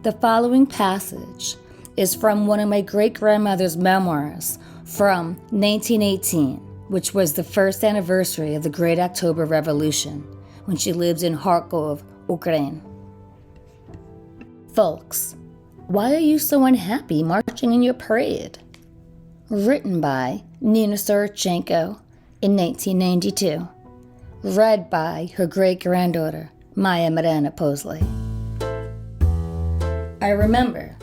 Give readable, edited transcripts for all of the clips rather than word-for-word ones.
The following passage is from one of my great-grandmother's memoirs from 1918, which was the first anniversary of the Great October Revolution, when she lived in Kharkov, Ukraine. Folks, why are you so unhappy marching in your parade? Written by Nina Sorochenko in 1992. Read by her great-granddaughter, Maya Miranda Posley. I remember,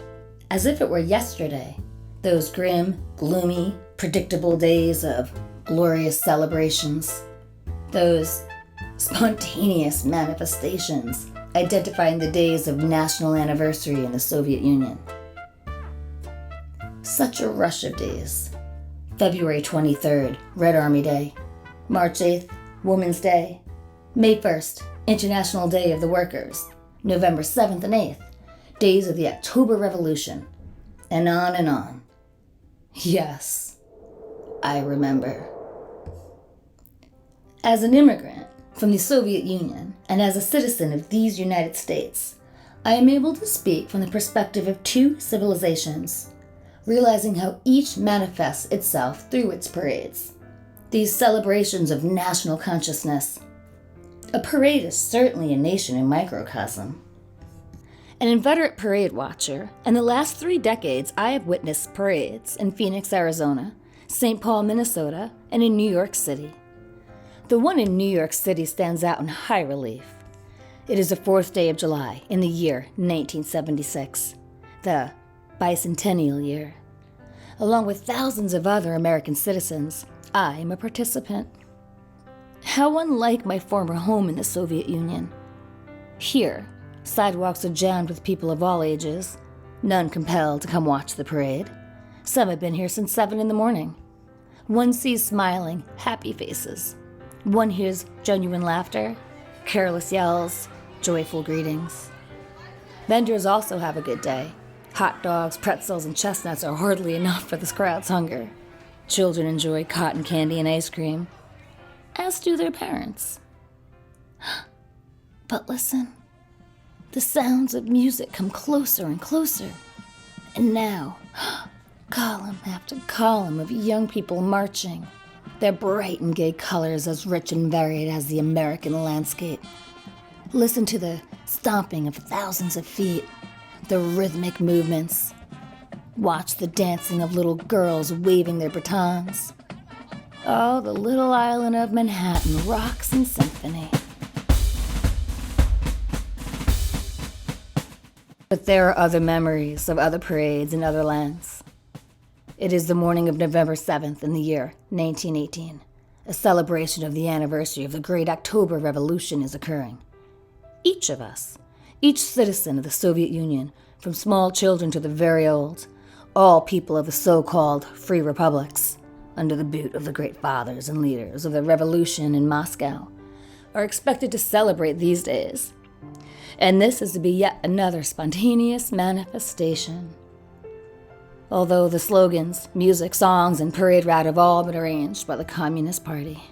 as if it were yesterday, those grim, gloomy, predictable days of glorious celebrations. Those spontaneous manifestations identifying the days of national anniversary in the Soviet Union. Such a rush of days. February 23rd, Red Army Day. March 8th, Women's Day. May 1st, International Day of the Workers. November 7th and 8th, days of the October Revolution. And on and on. Yes, I remember. As an immigrant from the Soviet Union and as a citizen of these United States, I am able to speak from the perspective of two civilizations, realizing how each manifests itself through its parades. These celebrations of national consciousness. A parade is certainly a nation in microcosm. An inveterate parade watcher, and the last 3 decades I have witnessed parades in Phoenix, Arizona, St. Paul, Minnesota, and in New York City. The one in New York City stands out in high relief. It is the 4th day of July in the year 1976, the bicentennial year. Along with thousands of other American citizens, I am a participant. How unlike my former home in the Soviet Union. Here, sidewalks are jammed with people of all ages, none compelled to come watch the parade. Some have been here since 7 in the morning. One sees smiling, happy faces. One hears genuine laughter, careless yells, joyful greetings. Vendors also have a good day. Hot dogs, pretzels, and chestnuts are hardly enough for this crowd's hunger. Children enjoy cotton candy and ice cream, as do their parents. But listen. The sounds of music come closer and closer. And now, column after column of young people marching, their bright and gay colors as rich and varied as the American landscape. Listen to the stomping of thousands of feet, the rhythmic movements. Watch the dancing of little girls waving their batons. Oh, the little island of Manhattan rocks in symphony. But there are other memories of other parades in other lands. It is the morning of November 7th in the year 1918. A celebration of the anniversary of the Great October Revolution is occurring. Each of us, each citizen of the Soviet Union, from small children to the very old, all people of the so-called free republics, under the boot of the great fathers and leaders of the revolution in Moscow, are expected to celebrate these days. And this is to be yet another spontaneous manifestation. Although the slogans, music, songs, and parade route have all been arranged by the Communist Party.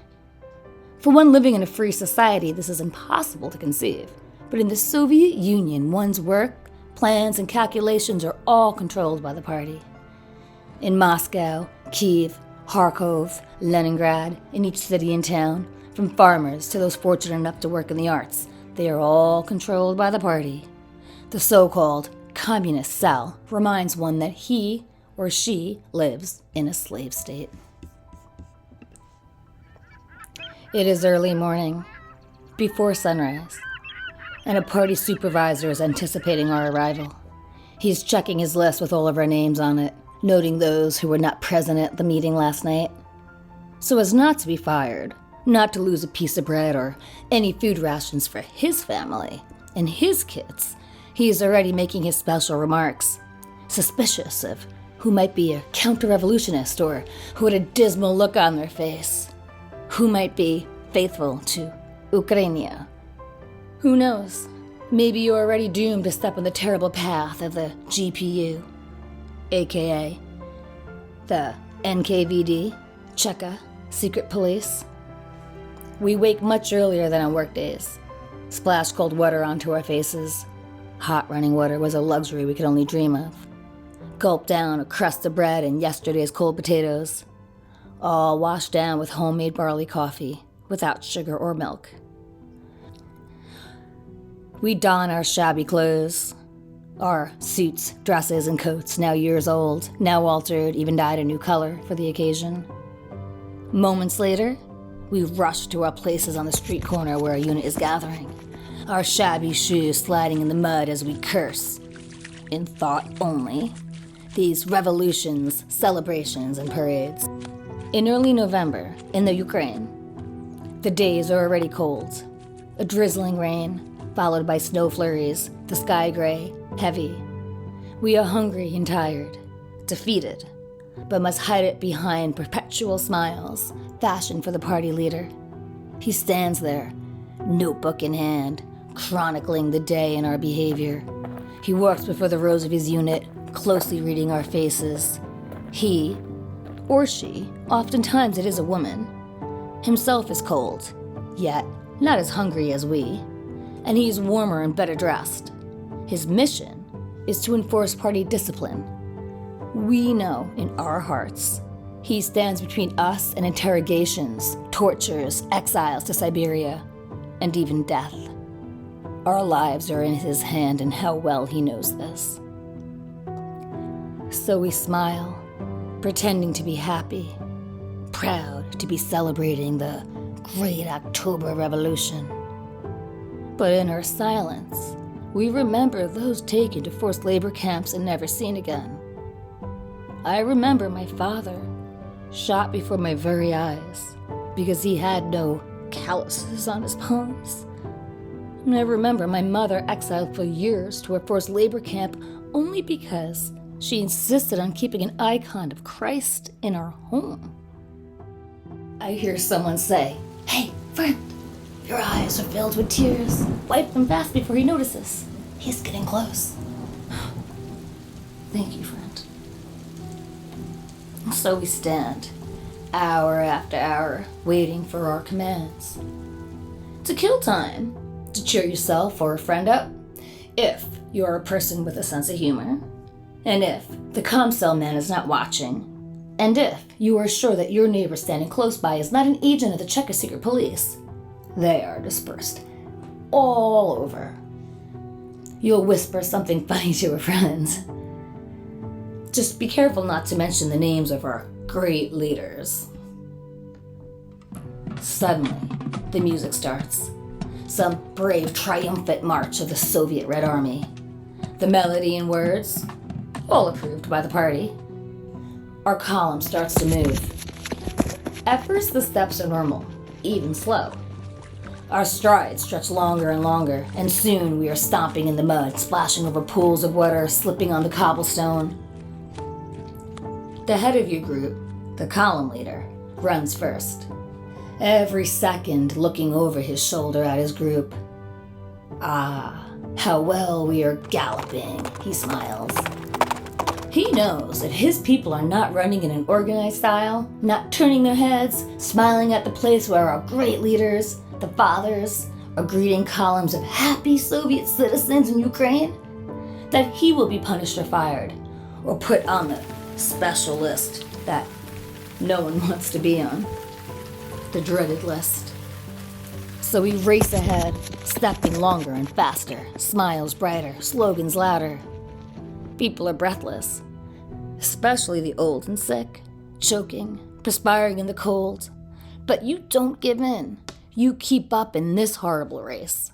For one living in a free society, this is impossible to conceive. But in the Soviet Union, one's work, plans, and calculations are all controlled by the party. In Moscow, Kiev, Kharkov, Leningrad, in each city and town, from farmers to those fortunate enough to work in the arts, they are all controlled by the party. The so-called communist cell reminds one that he or she lives in a slave state. It is early morning, before sunrise, and a party supervisor is anticipating our arrival. He's checking his list with all of our names on it, noting those who were not present at the meeting last night. So as not to be fired, not to lose a piece of bread or any food rations for his family and his kids, he is already making his special remarks, suspicious of who might be a counter-revolutionist or who had a dismal look on their face, who might be faithful to Ukraine. Who knows? Maybe you're already doomed to step on the terrible path of the GPU, aka the NKVD, Cheka, Secret Police. We wake much earlier than on work days, splash cold water onto our faces, Hot running water was a luxury we could only dream of. Gulp down a crust of bread and yesterday's cold potatoes, all washed down with homemade barley coffee, without sugar or milk. We don our shabby clothes, our suits, dresses, and coats, now years old, now altered, even dyed a new color for the occasion. Moments later, we rush to our places on the street corner where our unit is gathering, our shabby shoes sliding in the mud as we curse, in thought only, these revolutions, celebrations, and parades. In early November, in the Ukraine, the days are already cold. A drizzling rain, followed by snow flurries, the sky gray, heavy. We are hungry and tired, defeated, but must hide it behind perpetual smiles, fashioned for the party leader. He stands there, notebook in hand, chronicling the day and our behavior. He works before the rows of his unit, closely reading our faces. He, or she, oftentimes it is a woman, himself is cold, yet not as hungry as we, and he is warmer and better dressed. His mission is to enforce party discipline. We know in our hearts he stands between us and interrogations, tortures, exiles to Siberia, and even death. Our lives are in his hand, and how well he knows this. So we smile, pretending to be happy, proud to be celebrating the great October Revolution. But in our silence, we remember those taken to forced labor camps and never seen again. I remember my father, shot before my very eyes, because he had no calluses on his palms. And I remember my mother exiled for years to a forced labor camp only because she insisted on keeping an icon of Christ in our home. I hear someone say, "Hey, friend, your eyes are filled with tears. Wipe them fast before he notices. He's getting close." Thank you, friend. And so we stand, hour after hour, waiting for our commands. To kill time, to cheer yourself or a friend up, if you're a person with a sense of humor, and if the comm-cell man is not watching, and if you are sure that your neighbor standing close by is not an agent of the Czech secret police, they are dispersed all over. You'll whisper something funny to a friend. Just be careful not to mention the names of our great leaders. Suddenly, the music starts. Some brave, triumphant march of the Soviet Red Army. The melody and words, all approved by the party. Our column starts to move. At first, the steps are normal, even slow. Our strides stretch longer and longer, and soon we are stomping in the mud, splashing over pools of water, slipping on the cobblestone. The head of your group, the column leader, runs first, every second looking over his shoulder at his group. Ah, how well we are galloping, he smiles. He knows that his people are not running in an organized style, not turning their heads, smiling at the place where our great leaders, the fathers, are greeting columns of happy Soviet citizens in Ukraine, that he will be punished or fired, or put on the special list that no one wants to be on, the dreaded list. So we race ahead, stepping longer and faster, smiles brighter, slogans louder. People are breathless, especially the old and sick, choking, perspiring in the cold. But you don't give in. You keep up in this horrible race.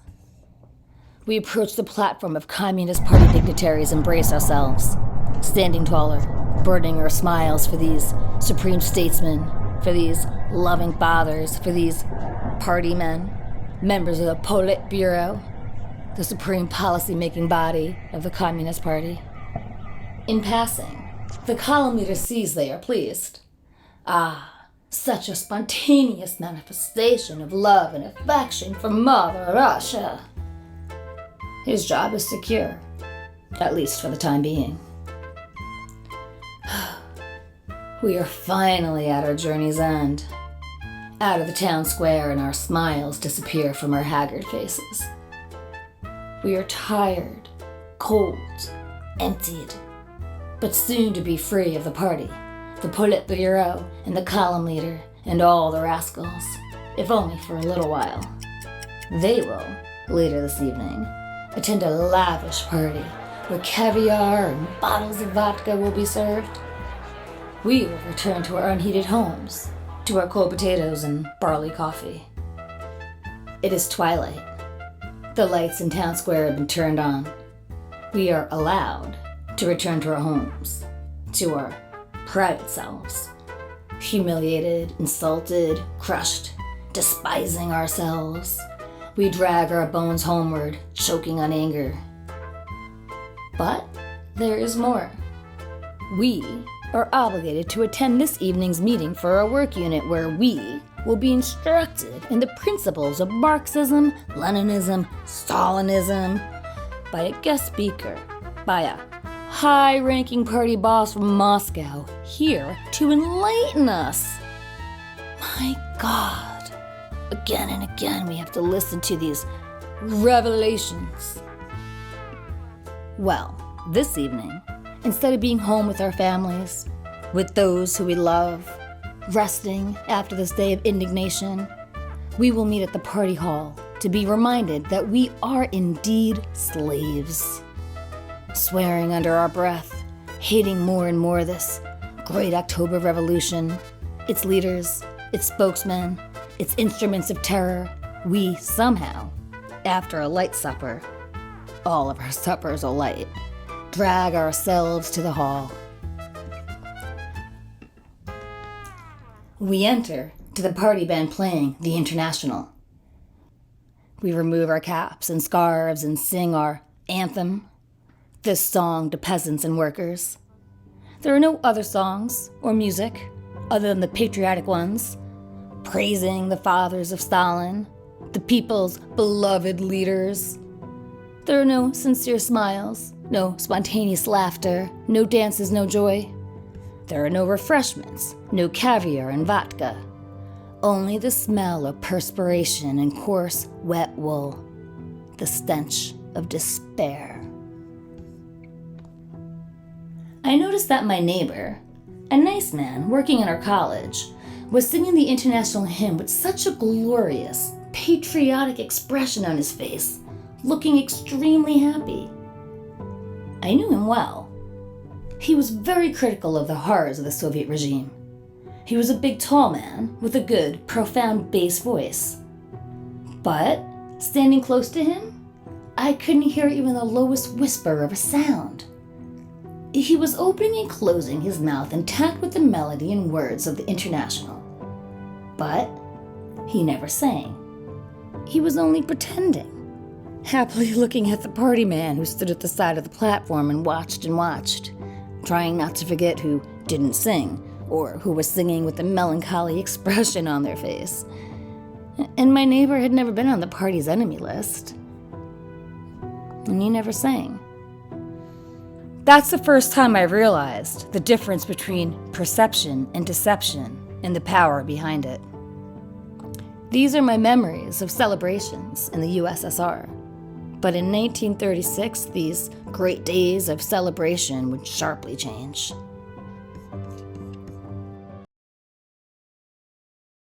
We approach the platform of Communist Party dignitaries and brace ourselves, standing taller, burning our smiles for these supreme statesmen, for these loving fathers, for these party men, members of the Politburo, the supreme policy-making body of the Communist Party. In passing, the column leader sees they are pleased. Ah, such a spontaneous manifestation of love and affection for Mother Russia. His job is secure, at least for the time being. We are finally at our journey's end, out of the town square, and our smiles disappear from our haggard faces. We are tired, cold, emptied, but soon to be free of the party, the Politburo and the column leader and all the rascals, if only for a little while. They will, later this evening, attend a lavish party where caviar and bottles of vodka will be served. We will return to our unheated homes, to our cold potatoes and barley coffee. It is twilight. The lights in town square have been turned on. We are allowed to return to our homes, to our private selves, humiliated, insulted, crushed, despising ourselves. We drag our bones homeward, choking on anger. But there is more. We are obligated to attend this evening's meeting for our work unit, where we will be instructed in the principles of Marxism, Leninism, Stalinism by a guest speaker, by a high-ranking party boss from Moscow, here to enlighten us. My God. Again and again we have to listen to these revelations. Well, this evening, instead of being home with our families, with those who we love, resting after this day of indignation, we will meet at the party hall to be reminded that we are indeed slaves, swearing under our breath, hating more and more this great October Revolution, its leaders, its spokesmen, its instruments of terror. We somehow, after a light supper, all of our suppers are light, drag ourselves to the hall. We enter to the party band playing the International. We remove our caps and scarves and sing our anthem, this song to peasants and workers. There are no other songs or music other than the patriotic ones, praising the fathers of Stalin, the people's beloved leaders. There are no sincere smiles, no spontaneous laughter, no dances, no joy. There are no refreshments, no caviar and vodka. Only the smell of perspiration and coarse, wet wool, the stench of despair. I noticed that my neighbor, a nice man working in our college, was singing the International hymn with such a glorious, patriotic expression on his face, looking extremely happy. I knew him well. He was very critical of the horrors of the Soviet regime. He was a big, tall man with a good, profound bass voice. But, standing close to him, I couldn't hear even the lowest whisper of a sound. He was opening and closing his mouth in takt with the melody and words of the International. But he never sang. He was only pretending, happily looking at the party man who stood at the side of the platform and watched, trying not to forget who didn't sing, or who was singing with a melancholy expression on their face. And my neighbor had never been on the party's enemy list. And he never sang. That's the first time I realized the difference between perception and deception and the power behind it. These are my memories of celebrations in the USSR. But in 1936, these great days of celebration would sharply change.